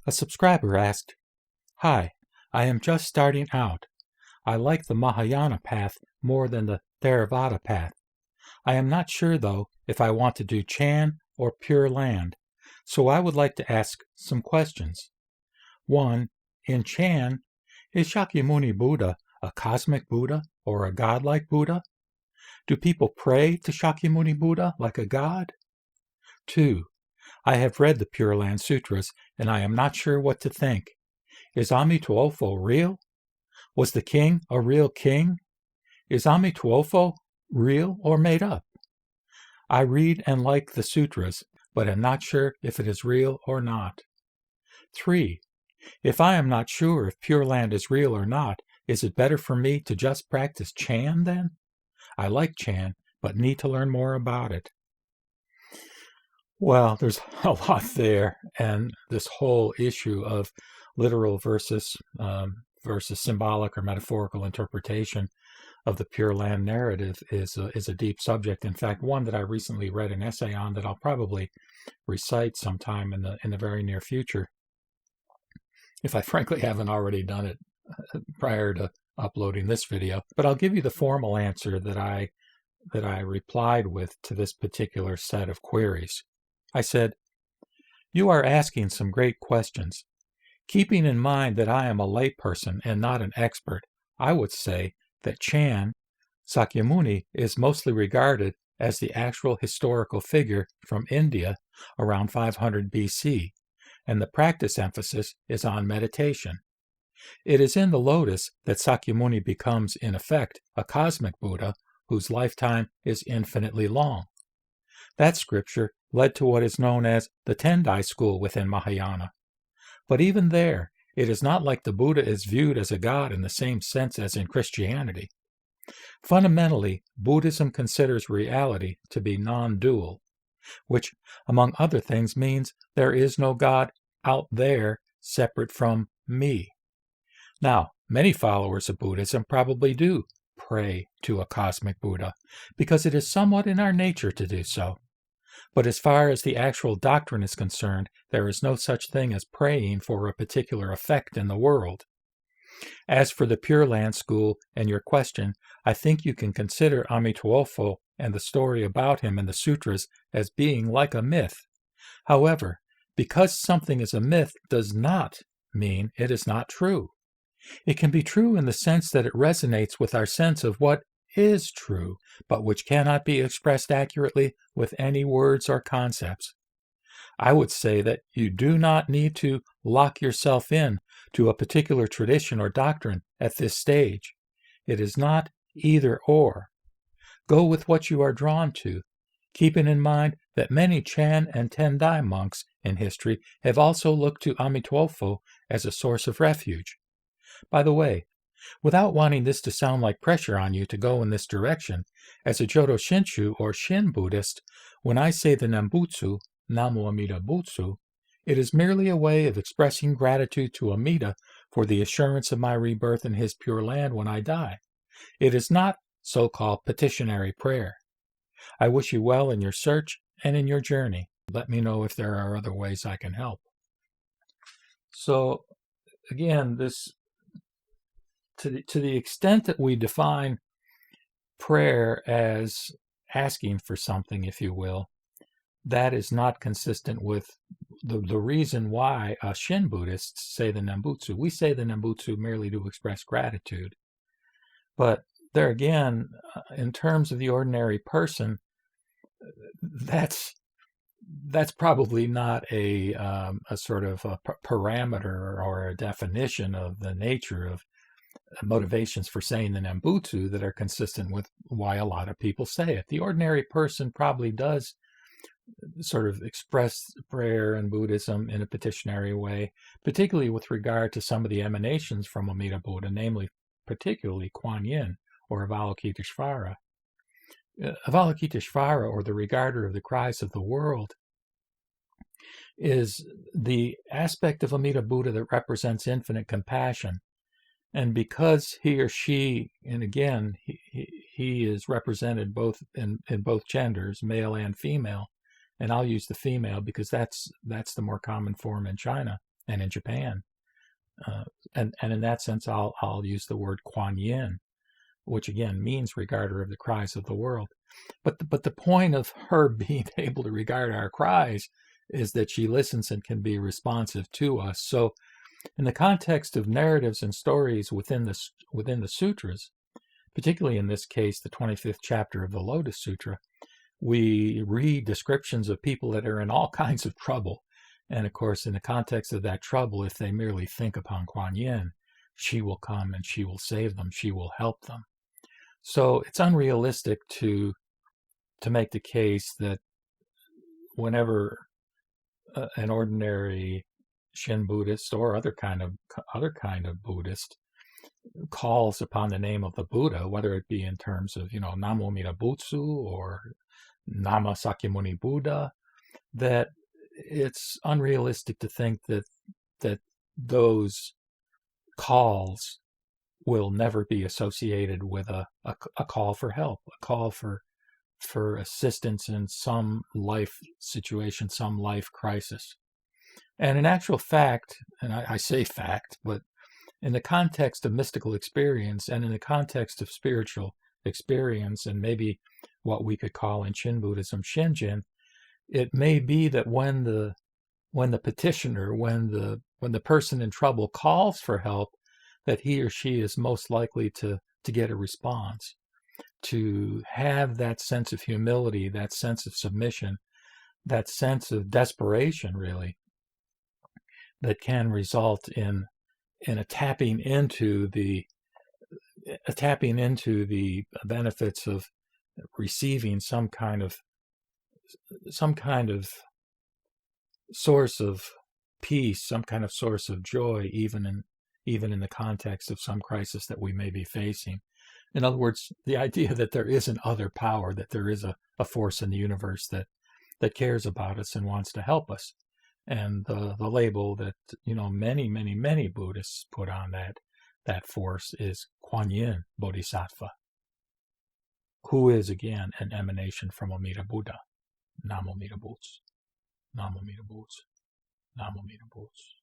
A subscriber asked, "Hi, I am just starting out. I like the Mahayana path more than the Theravada path. I am not sure, though, if I want to do Chan or Pure Land, so I would like to ask some questions. 1. In Chan, is Shakyamuni Buddha a cosmic Buddha or a godlike Buddha? Do people pray to Shakyamuni Buddha like a god? 2. I have read the Pure Land Sutras, and I am not sure what to think. Is Amituofo real? Was the king a real king? Is Amituofo real or made up? I read and like the sutras, but am not sure if it is real or not. 3. If I am not sure if Pure Land is real or not, is it better for me to just practice Chan then? I like Chan, but need to learn more about it." Well, there's a lot there, and this whole issue of literal versus symbolic or metaphorical interpretation of the Pure Land narrative is a deep subject. In fact, one that I recently read an essay on that I'll probably recite sometime in the very near future, if I frankly haven't already done it prior to uploading this video. But I'll give you the formal answer that I replied with to this particular set of queries. I said, "You are asking some great questions. Keeping in mind that I am a layperson and not an expert, I would say that Chan, Sakyamuni, is mostly regarded as the actual historical figure from India around 500 BC, and the practice emphasis is on meditation. It is in the lotus that Sakyamuni becomes, in effect, a cosmic Buddha whose lifetime is infinitely long. That scripture led to what is known as the Tendai school within Mahayana. But even there, it is not like the Buddha is viewed as a god in the same sense as in Christianity. Fundamentally, Buddhism considers reality to be non-dual, which, among other things, means there is no God out there separate from me. Now, many followers of Buddhism probably do pray to a cosmic Buddha, because it is somewhat in our nature to do so. But as far as the actual doctrine is concerned, there is no such thing as praying for a particular effect in the world. As for the Pure Land school and your question, I think you can consider Amituofo and the story about him in the sutras as being like a myth. However, because something is a myth does not mean it is not true. It can be true in the sense that it resonates with our sense of what is true, but which cannot be expressed accurately with any words or concepts. I would say that you do not need to lock yourself in to a particular tradition or doctrine at this stage. It is not either or. Go with what you are drawn to, keeping in mind that many Chan and Tendai monks in history have also looked to Amituofo as a source of refuge. By the way, without wanting this to sound like pressure on you to go in this direction, as a Jodo Shinshu or Shin Buddhist, when I say the Nembutsu, Namo Amida Butsu, it is merely a way of expressing gratitude to Amida for the assurance of my rebirth in his Pure Land when I die. It is not so-called petitionary prayer. I wish you well in your search and in your journey. Let me know if there are other ways I can help." So, again, to the extent that we define prayer as asking for something, if you will, that is not consistent with the reason why Shin Buddhists say the Nembutsu. We say the Nembutsu merely to express gratitude. But there again, in terms of the ordinary person, that's probably not a sort of a parameter or a definition of the nature of motivations for saying the Nembutsu that are consistent with why a lot of people say it. The ordinary person probably does sort of express prayer in Buddhism in a petitionary way, particularly with regard to some of the emanations from Amida Buddha, namely particularly Kuan Yin or Avalokiteshvara. Avalokiteshvara, or the regarder of the cries of the world, is the aspect of Amida Buddha that represents infinite compassion. And because he or she, and again, he is represented both in both genders, male and female, and I'll use the female because that's the more common form in China and in Japan. And in that sense, I'll use the word Kuan Yin, which again means regarder of the cries of the world. But the point of her being able to regard our cries is that she listens and can be responsive to us. So in the context of narratives and stories within the sutras, particularly in this case, the 25th chapter of the Lotus Sutra, we read descriptions of people that are in all kinds of trouble. And of course, in the context of that trouble, if they merely think upon Kuan Yin, she will come and she will save them, she will help them. So it's unrealistic to make the case that whenever an ordinary Shin Buddhist or other kind of Buddhist calls upon the name of the Buddha, whether it be in terms of Namo Amida Butsu or Nama Sakyamuni Buddha, that it's unrealistic to think that those calls will never be associated with a call for help, a call for assistance in some life situation, some life crisis. And in actual fact, and I say fact, but in the context of mystical experience and in the context of spiritual experience, and maybe what we could call in Shin Buddhism Shinjin, it may be that when the petitioner, when the person in trouble calls for help, that he or she is most likely to get a response, to have that sense of humility, that sense of submission, that sense of desperation, really, that can result in a tapping into the benefits of receiving some kind of source of peace, some kind of source of joy, even in the context of some crisis that we may be facing. In other words, the idea that there is an other power, that there is a force in the universe that cares about us and wants to help us. And the label that many Buddhists put on that force is Kuan Yin Bodhisattva, who is again an emanation from Amida Buddha. Namo Amida Butsu. Namo Amida Butsu. Namo Amida Butsu.